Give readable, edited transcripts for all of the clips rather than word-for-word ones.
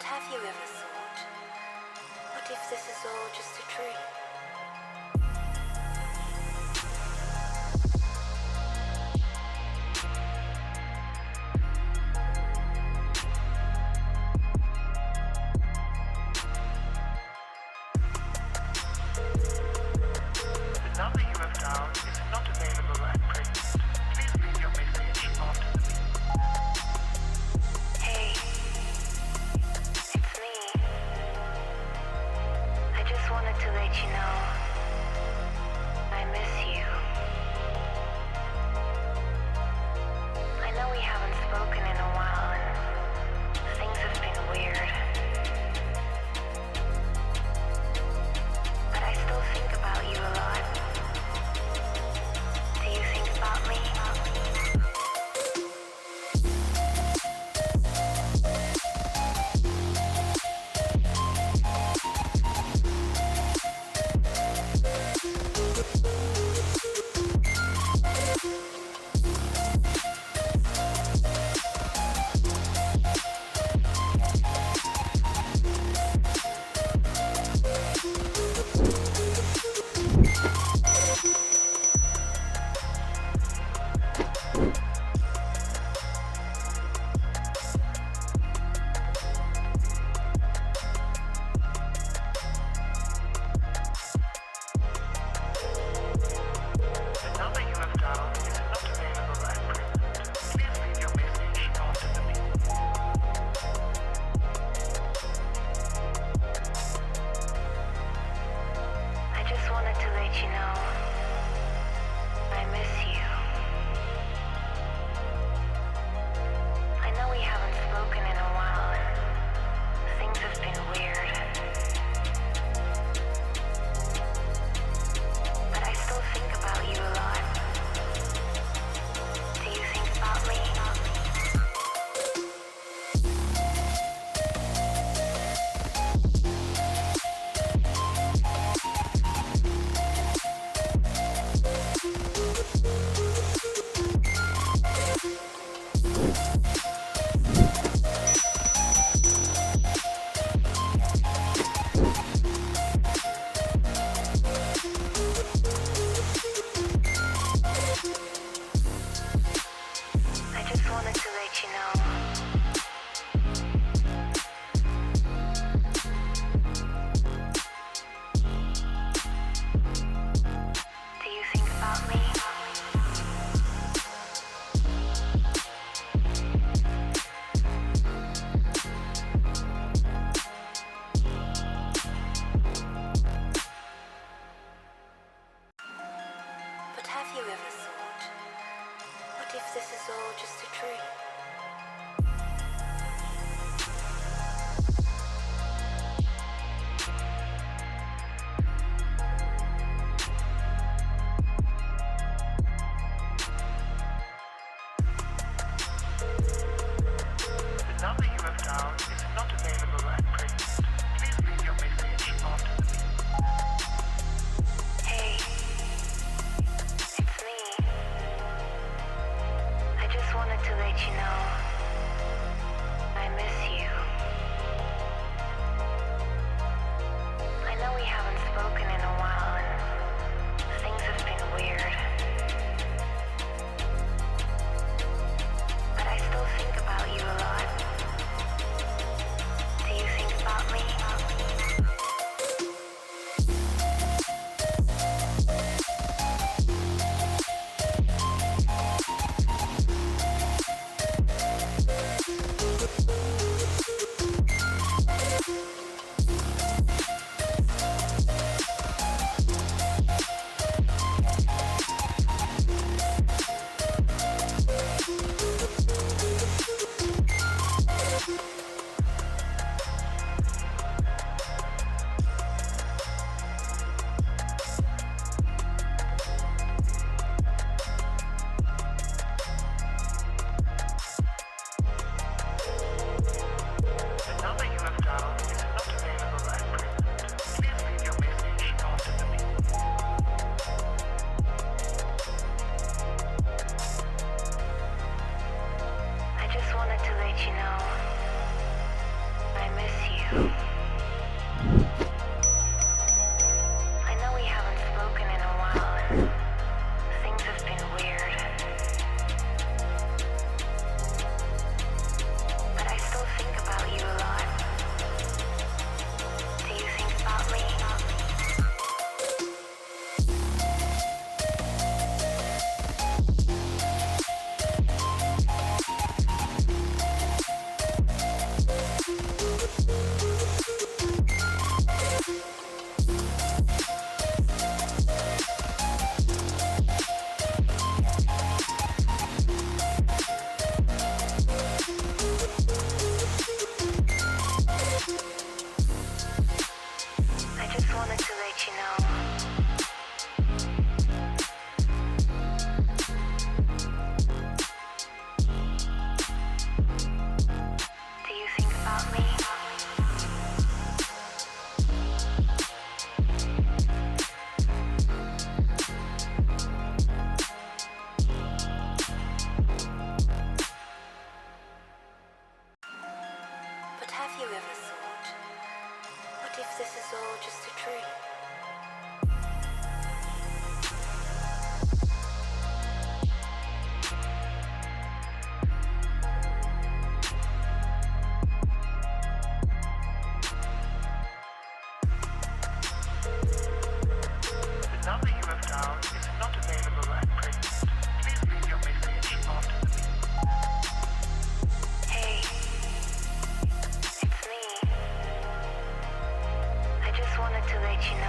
have you ever thought, what if this is all just a dream? The number you have dialed is not available at present. Please leave your message after the beep. Hey, it's me. I just wanted to let you know I miss you. I know we haven't spoken in a while and things have been weird. But I still think about you a lot. Do you think about me? The number you have dialed is not available at present. Please leave your message after the beep. I just wanted to let you know I miss you. I know we haven't spoken in a while and things have been weird. But I still think about you a lot. Do you think about me? I just wanted to let you know. Do you think about me? But have you ever thought, what if this is all just a dream? The number you have dialed is not available at present. Please leave your message after the beep. Hey, it's me. I just wanted to let you know I miss you. I know we haven't spoken in a while and things have been weird. But I still think about you a lot. Do you think about me? The number you have dialed is not available at present. Please leave your message after the beep. I just wanted to let you know I know we haven't spoken in a while and things have been weird. But I still think about you a lot. Do you think about me? I just wanted to let you know. Do you think about me? But have you ever thought, what if this is all just a dream? The number you have dialed is not available at present. Please leave your message after the beep. Hey, it's me. I just wanted to let you know.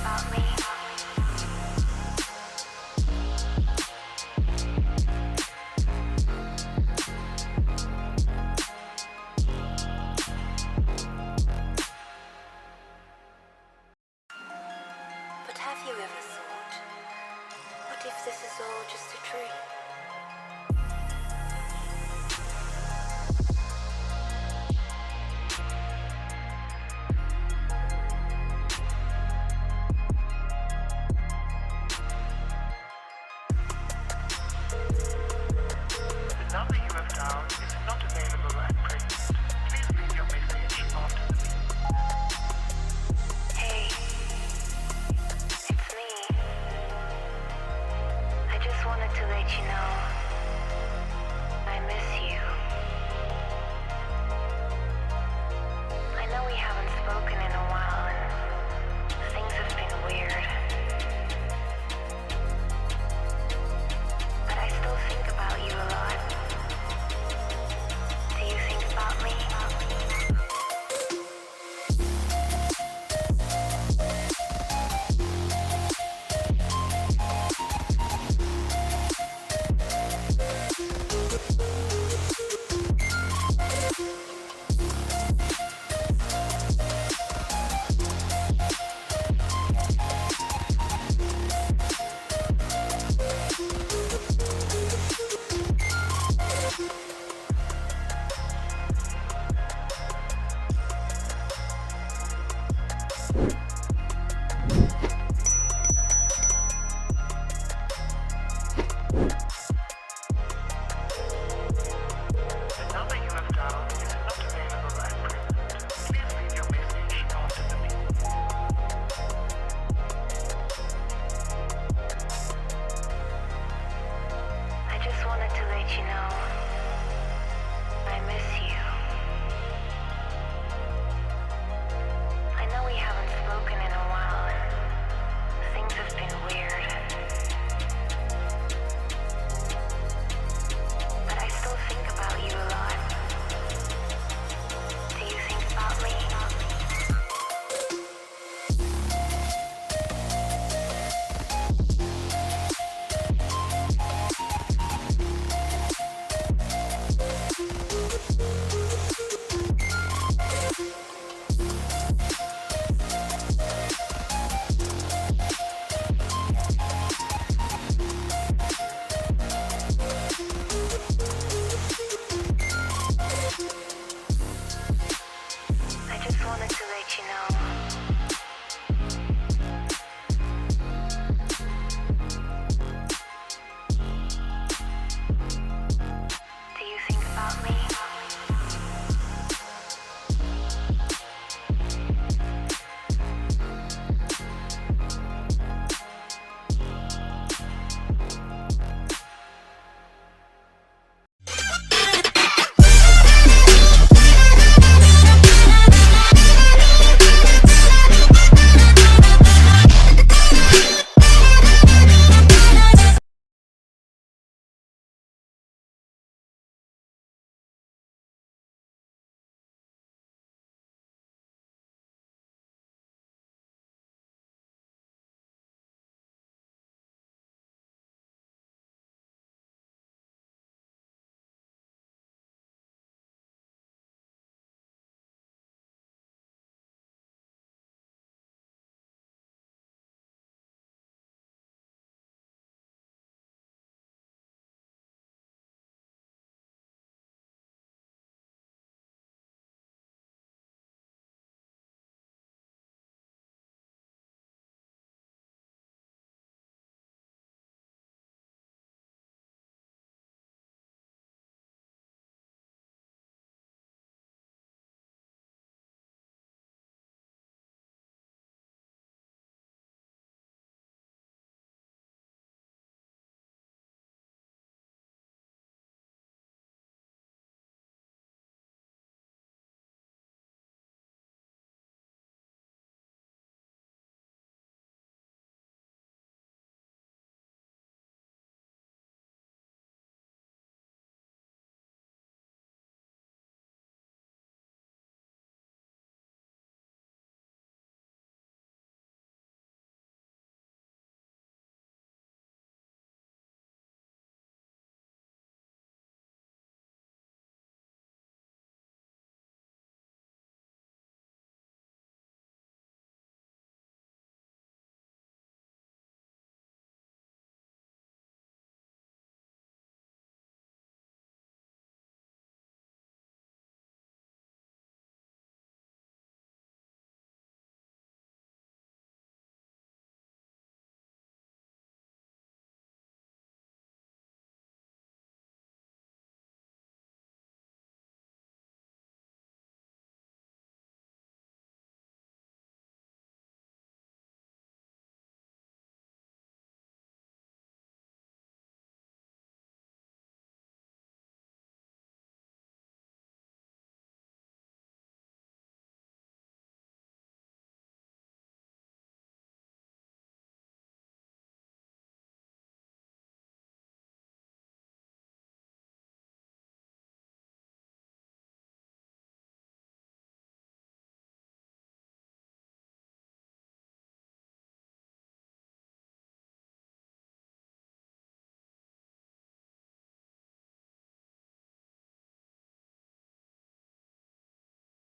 about me. But have you ever thought, what if this is all just a dream?